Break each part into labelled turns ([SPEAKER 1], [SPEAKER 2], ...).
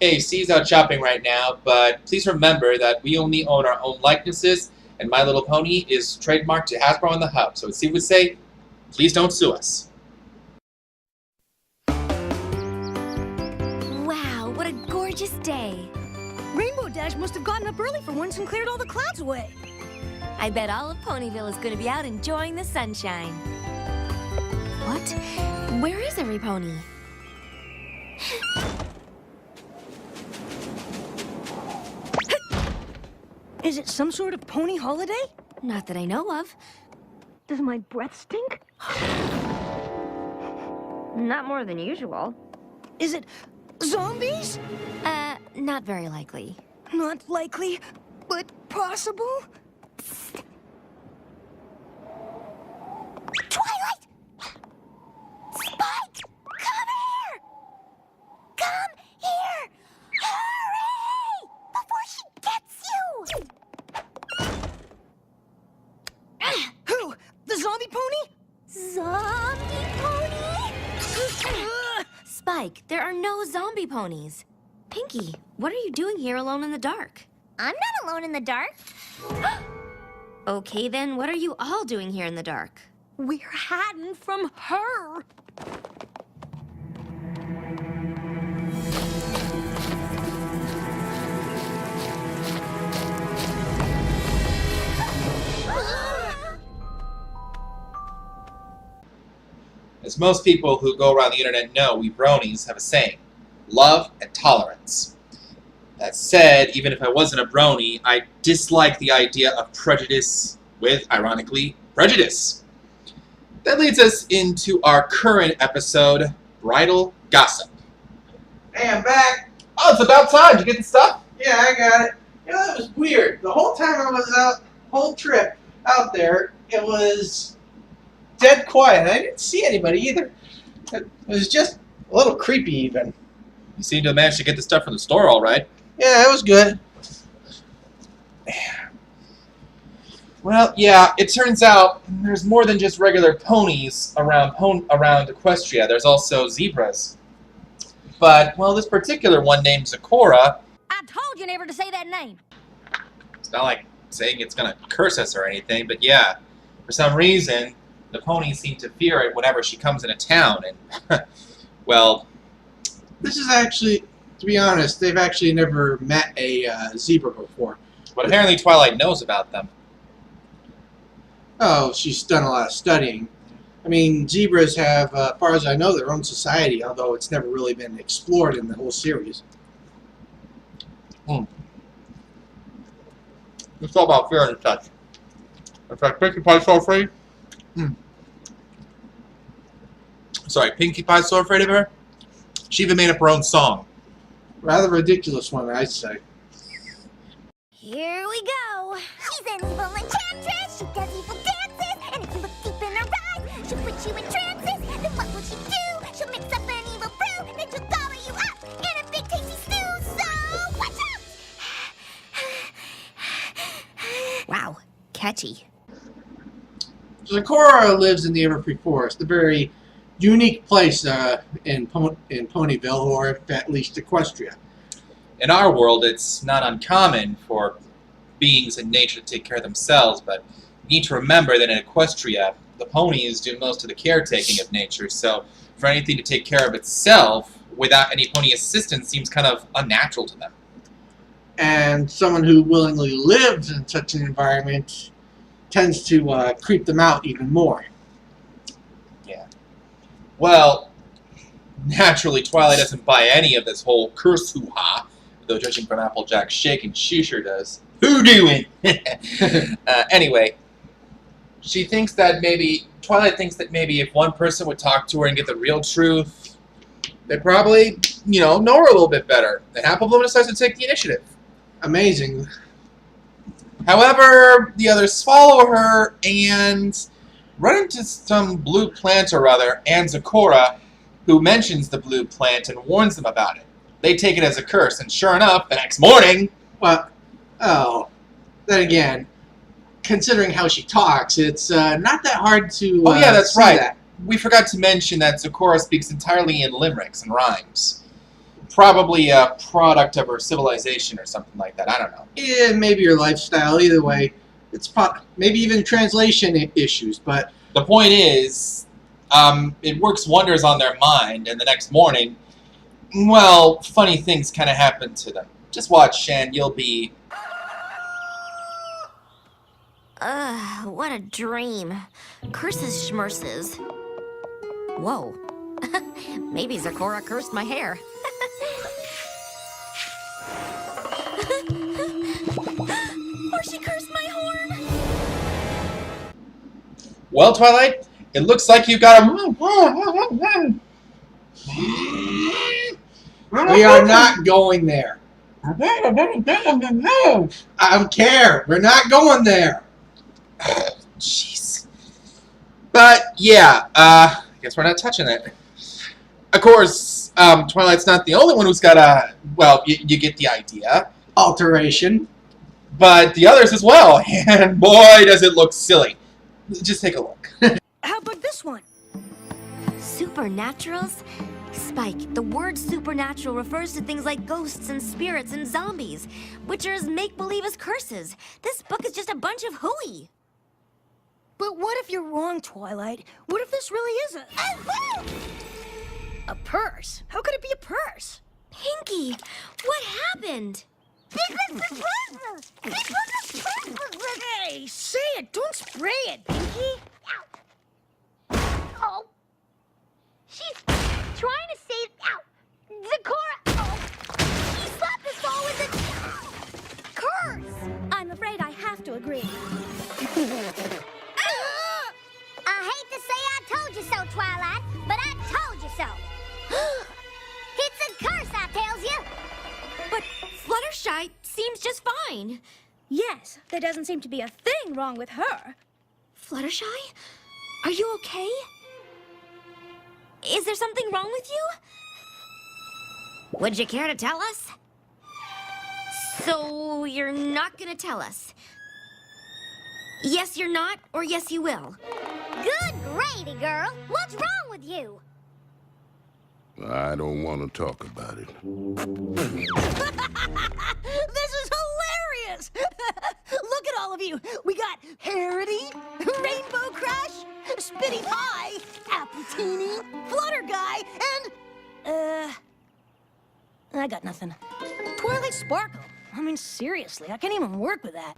[SPEAKER 1] Hey, C's out shopping right now, but please remember that we only own our own likenesses, and My Little Pony is trademarked to Hasbro and the Hub. So as Steve would say, please don't sue us.
[SPEAKER 2] Wow, what a gorgeous day.
[SPEAKER 3] Rainbow Dash must have gotten up early for once and cleared all the clouds away.
[SPEAKER 2] I bet all of Ponyville is going to be out enjoying the sunshine. What? Where is every pony?
[SPEAKER 3] Is it some sort of pony holiday?
[SPEAKER 2] Not that I know of.
[SPEAKER 3] Does my breath stink?
[SPEAKER 2] Not more than usual.
[SPEAKER 3] Is it zombies?
[SPEAKER 2] Not very likely.
[SPEAKER 3] Not likely, but possible?
[SPEAKER 2] Twilight! Spike! Come here! Come here! Hurry! Before she gets you!
[SPEAKER 3] Who? The zombie pony?
[SPEAKER 2] Zombie pony? Spike, there are no zombie ponies. Pinky, what are you doing here alone in the dark?
[SPEAKER 4] I'm not alone in the dark.
[SPEAKER 2] Okay, then, what are you all doing here in the dark?
[SPEAKER 3] We're hiding from her.
[SPEAKER 1] As most people who go around the internet know, we bronies have a saying: love and tolerance. That said, even if I wasn't a brony, I dislike the idea of prejudice with, ironically, prejudice. That leads us into our current episode, Bridal Gossip.
[SPEAKER 5] Hey, I'm back.
[SPEAKER 1] Oh, it's about time. Did you get the stuff?
[SPEAKER 5] Yeah, I got it. You know, that was weird. The whole time I was out, whole trip out there, it was dead quiet. I didn't see anybody either. It was just a little creepy even.
[SPEAKER 1] You seem to have managed to get the stuff from the store all right.
[SPEAKER 5] Yeah, it was good.
[SPEAKER 1] Well, yeah, it turns out there's more than just regular ponies around Equestria. There's also zebras. But, well, this particular one named Zecora,
[SPEAKER 3] I told you never to say that name.
[SPEAKER 1] it's not like saying it's going to curse us or anything, but yeah, for some reason, the ponies seem to fear it whenever she comes into town, and, well...
[SPEAKER 5] This is actually, to be honest, they've actually never met a zebra before.
[SPEAKER 1] But apparently Twilight knows about them.
[SPEAKER 5] Oh, she's done a lot of studying. I mean, zebras have, as far as I know, their own society, although it's never really been explored in the whole series.
[SPEAKER 1] It's all about fear and such. In fact, Pinkie Pie's so afraid. Sorry, Pinkie Pie's so afraid of her? She even made up her own song.
[SPEAKER 5] Rather ridiculous one, I'd say.
[SPEAKER 4] Here we go. She's an evil enchantress. She does evil dances. And if you look deep in her eyes, she'll put you in trances. Then what will she do? She'll mix up an evil brew. Then she'll gobble you up in a big tasty stew. So watch out!
[SPEAKER 2] Wow, catchy.
[SPEAKER 5] Zecora lives in the Everfree Forest, a very unique place in Ponyville, or at least Equestria.
[SPEAKER 1] In our world, it's not uncommon for beings in nature to take care of themselves, but you need to remember that in Equestria, the ponies do most of the caretaking of nature, so for anything to take care of itself without any pony assistance seems kind of unnatural to them.
[SPEAKER 5] And someone who willingly lives in such an environment tends to creep them out even more.
[SPEAKER 1] Yeah. Well, naturally, Twilight doesn't buy any of this whole curse hoo-ha, though judging from Applejack's shake, and she sure does. Who doing? Anyway, Twilight thinks that maybe if one person would talk to her and get the real truth, they'd probably, know her a little bit better. And Apple Bloom decides to take the initiative.
[SPEAKER 5] Amazing.
[SPEAKER 1] However, the others follow her and run into some blue plant or other, and Zecora, who mentions the blue plant and warns them about it. They take it as a curse, and sure enough, the next morning...
[SPEAKER 5] Well, then again, considering how she talks, it's not that hard to
[SPEAKER 1] oh yeah, that's
[SPEAKER 5] see
[SPEAKER 1] right.
[SPEAKER 5] that.
[SPEAKER 1] We forgot to mention that Zecora speaks entirely in limericks and rhymes. Probably a product of her civilization or something like that. I don't know.
[SPEAKER 5] Yeah, maybe your lifestyle. Either way, it's maybe even translation issues. But
[SPEAKER 1] The point is, it works wonders on their mind, and the next morning, well, funny things kind of happen to them. Just watch, and you'll be...
[SPEAKER 2] Ugh, what a dream. Curses schmerses. Whoa. Maybe Zakora cursed my hair. Or she cursed my horn.
[SPEAKER 1] Well, Twilight, it looks like you've got a...
[SPEAKER 5] we are not going there. I don't care. We're not going there.
[SPEAKER 1] Jeez. But, yeah, I guess we're not touching it. Of course, Twilight's not the only one who's got a... Well, you get the idea.
[SPEAKER 5] Alteration.
[SPEAKER 1] But the others as well. And boy, does it look silly. Just take a look.
[SPEAKER 3] How about this one?
[SPEAKER 2] Supernaturals? Spike, the word supernatural refers to things like ghosts and spirits and zombies, which are as make-believe as curses. This book is just a bunch of hooey.
[SPEAKER 3] But what if you're wrong, Twilight? What if this really is a purse? How could it be a purse?
[SPEAKER 2] Pinky, what happened?
[SPEAKER 3] Hey, say it! Don't spray it, Pinky!
[SPEAKER 4] Oh. She's trying to save... Ow! Zakora! Oh. She slapped us all with a curse!
[SPEAKER 3] I'm afraid I have to agree.
[SPEAKER 4] I hate to say I told you so, Twilight, but I told you so. It's a curse, I tells you.
[SPEAKER 2] But Fluttershy seems just fine.
[SPEAKER 3] Yes, there doesn't seem to be a thing wrong with her.
[SPEAKER 2] Fluttershy? Are you okay? Is there something wrong with you? Would you care to tell us? So, you're not gonna tell us? Yes, you're not, or yes, you will?
[SPEAKER 4] Good gravy, girl. What's wrong with you?
[SPEAKER 6] I don't want to talk about it.
[SPEAKER 3] This is hilarious! Look at all of you. We got Harity, Rainbow Crush, Spitty Pie, Apple Teeny, Flutter Guy, and... I got nothing. Twilight Sparkle. I mean, seriously, I can't even work with that.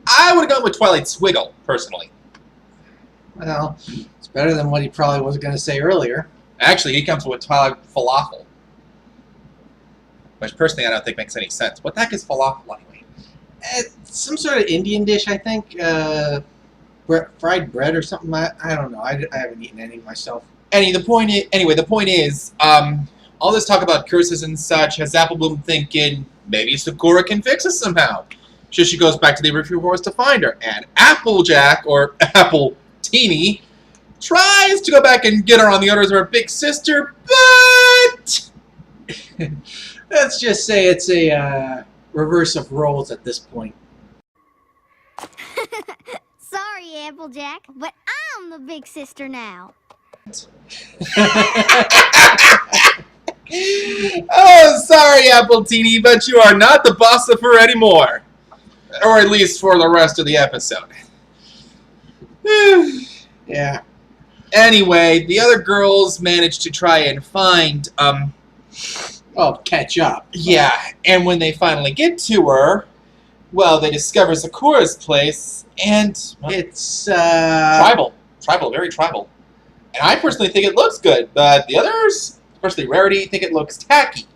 [SPEAKER 1] I would have gone with Twilight Swiggle, personally.
[SPEAKER 5] Well, it's better than what he probably was going to say earlier.
[SPEAKER 1] Actually, he comes with Twilight Falafel. Which, personally, I don't think makes any sense. What the heck is falafel, anyway?
[SPEAKER 5] It's some sort of Indian dish, I think. Fried bread or something. I don't know. I haven't eaten any myself.
[SPEAKER 1] Anyway, the point is, all this talk about curses and such has Applebloom thinking maybe Sakura can fix us somehow. So she goes back to the River Forest to find her, and Applejack, or Apple Teeny, tries to go back and get her on the orders of her big sister, but...
[SPEAKER 5] Let's just say it's a reverse of roles at this point.
[SPEAKER 4] Sorry, Applejack, but I'm the big sister now.
[SPEAKER 1] Oh, sorry, Apple Teeny, but you are not the boss of her anymore. Or at least for the rest of the episode.
[SPEAKER 5] Yeah.
[SPEAKER 1] Anyway, the other girls managed to try and find,
[SPEAKER 5] Oh, catch up.
[SPEAKER 1] yeah, and when they finally get to her, well, they discover Sakura's place, and well,
[SPEAKER 5] It's,
[SPEAKER 1] tribal, very tribal. And I personally think it looks good, but the others, especially Rarity, think it looks tacky.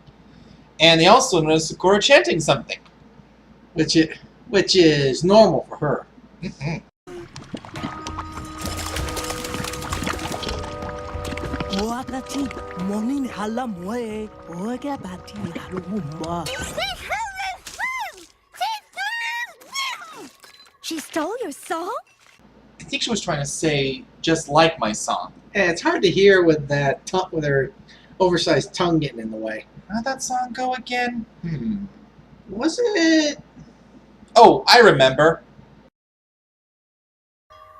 [SPEAKER 1] And they also notice Sakura chanting something.
[SPEAKER 5] which is normal for her.
[SPEAKER 1] Mhm.
[SPEAKER 3] She stole your song?
[SPEAKER 1] I think she was trying to say, just like my song.
[SPEAKER 5] And it's hard to hear with that with her oversized tongue getting in the way.
[SPEAKER 1] How'd that song go again?
[SPEAKER 5] Was it?
[SPEAKER 1] Oh, I remember.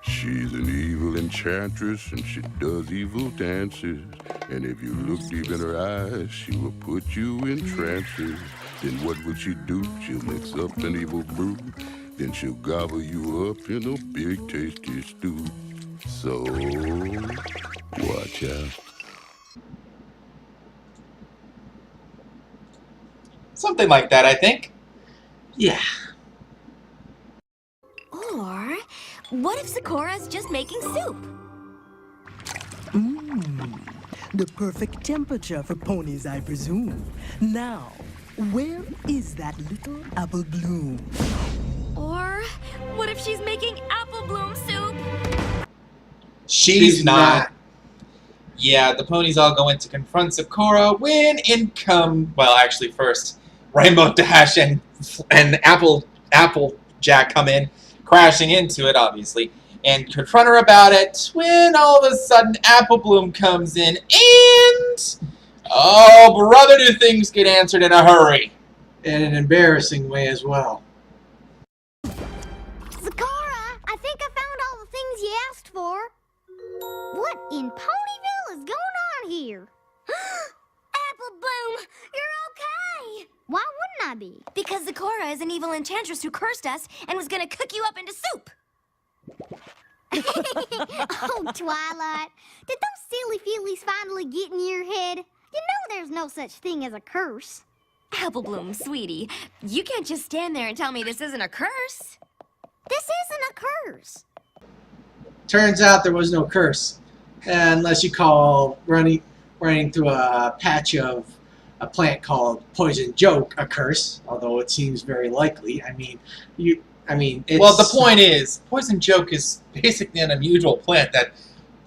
[SPEAKER 6] She's an evil enchantress and she does evil dances. And if you look deep in her eyes, she will put you in trances. Then what will she do? She'll mix up an evil brew. Then she'll gobble you up in a big tasty stew. So, watch out.
[SPEAKER 1] Something like that, I think.
[SPEAKER 5] Yeah.
[SPEAKER 2] Or what if Sakura's just making soup?
[SPEAKER 7] The perfect temperature for ponies, I presume. Now, where is that little apple bloom?
[SPEAKER 2] Or what if she's making apple bloom soup?
[SPEAKER 1] She's not. Yeah, the ponies all go in to confront Sakura when in come, well, actually first, Rainbow Dash and Applejack come in, crashing into it, obviously, and confront her about it when all of a sudden Apple Bloom comes in and... Oh, brother, do things get answered in a hurry.
[SPEAKER 5] In an embarrassing way as well.
[SPEAKER 4] Sakura, I think I found all the things you asked for. What in Ponyville is going on here?
[SPEAKER 2] Apple Bloom, you're okay!
[SPEAKER 4] Why wouldn't I be?
[SPEAKER 2] Because Sakura is an evil enchantress who cursed us and was gonna cook you up into soup.
[SPEAKER 4] Oh, Twilight, did those silly feelies finally get in your head? You know there's no such thing as a curse.
[SPEAKER 2] Apple Bloom, sweetie, you can't just stand there and tell me this isn't a curse.
[SPEAKER 4] This isn't a curse.
[SPEAKER 5] Turns out there was no curse, unless you call running through a patch of a plant called Poison Joke a curse, although it seems very likely. It's...
[SPEAKER 1] Well, the point is, Poison Joke is basically an unusual plant that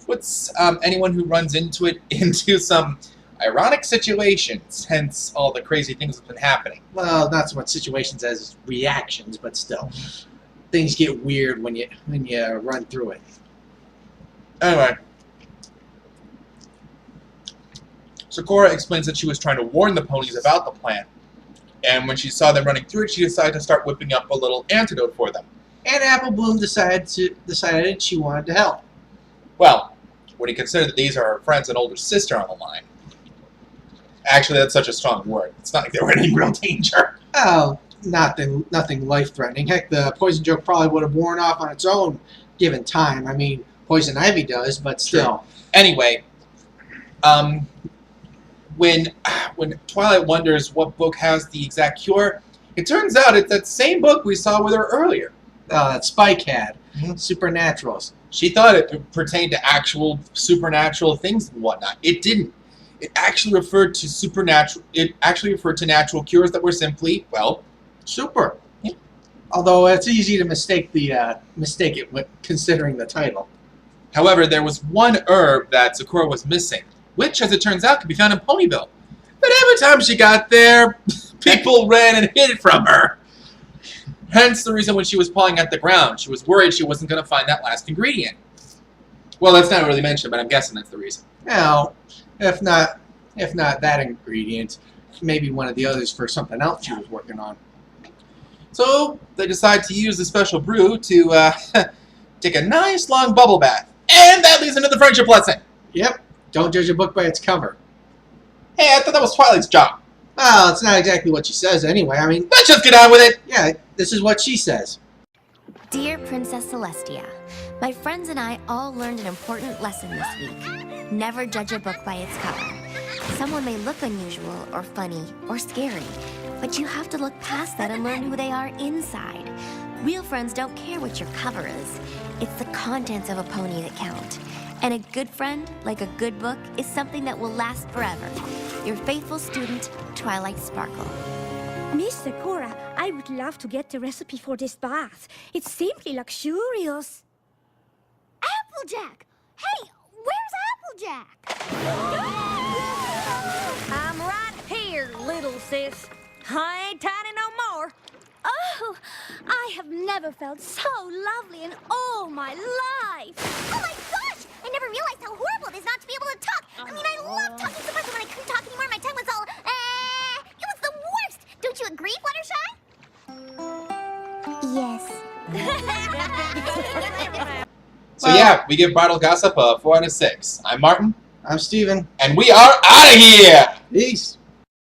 [SPEAKER 1] puts anyone who runs into it into some ironic situations, hence all the crazy things that have been happening.
[SPEAKER 5] Well, not so much situations as reactions, but still. Things get weird when you run through it.
[SPEAKER 1] Anyway, Sakura explains that she was trying to warn the ponies about the plant, and when she saw them running through it, she decided to start whipping up a little antidote for them.
[SPEAKER 5] And Apple Bloom decided she wanted to help.
[SPEAKER 1] Well, when you consider that these are her friends and older sister on the line. Actually, that's such a strong word. It's not like they were in any real danger.
[SPEAKER 5] Oh, nothing life-threatening. Heck, the Poison Joke probably would have worn off on its own given time. I mean, Poison Ivy does, but still.
[SPEAKER 1] True. Anyway, when Twilight wonders what book has the exact cure, it turns out it's that same book we saw with her earlier.
[SPEAKER 5] That Spike had.
[SPEAKER 1] Mhm.
[SPEAKER 5] Supernaturals.
[SPEAKER 1] She thought it pertained to actual supernatural things and whatnot. It didn't. It actually referred to supernatural. It actually referred to natural cures that were simply, well,
[SPEAKER 5] Super.
[SPEAKER 1] Yeah.
[SPEAKER 5] Although it's easy to mistake it with considering the title.
[SPEAKER 1] However, there was one herb that Sakura was missing, which, as it turns out, could be found in Ponyville. But every time she got there, people ran and hid it from her. Hence the reason when she was pawing at the ground, she was worried she wasn't going to find that last ingredient. Well, that's not really mentioned, but I'm guessing that's the reason.
[SPEAKER 5] Now, if not that ingredient, maybe one of the others for something else she was working on.
[SPEAKER 1] So they decide to use the special brew to take a nice long bubble bath. And that leads into the friendship lesson.
[SPEAKER 5] Yep. Don't judge a book by its cover.
[SPEAKER 1] Hey, I thought that was Twilight's job.
[SPEAKER 5] Well, it's not exactly what she says anyway. I mean,
[SPEAKER 1] Let's just get on with it.
[SPEAKER 5] yeah, this is what she says.
[SPEAKER 2] Dear Princess Celestia, my friends and I all learned an important lesson this week. Never judge a book by its cover. Someone may look unusual or funny or scary, but you have to look past that and learn who they are inside. Real friends don't care what your cover is. It's the contents of a pony that count. And a good friend, like a good book, is something that will last forever. Your faithful student, Twilight Sparkle.
[SPEAKER 8] Miss Sakura, I would love to get the recipe for this bath. It's simply luxurious.
[SPEAKER 4] Applejack! Hey, where's Applejack?
[SPEAKER 8] I'm right here, little sis. I ain't tiny no more.
[SPEAKER 3] Oh, I have never felt so lovely in all my life.
[SPEAKER 4] Oh my gosh! I never realized how horrible it is not to be able to talk. I mean, I love talking so much, and when I couldn't talk anymore, my tongue was all, it was the worst! Don't you agree, Fluttershy? Yes.
[SPEAKER 1] So yeah, yeah, we give Bridal Gossip a 4 out of 6. I'm Martin.
[SPEAKER 5] I'm Steven.
[SPEAKER 1] And we are out of here!
[SPEAKER 5] Peace.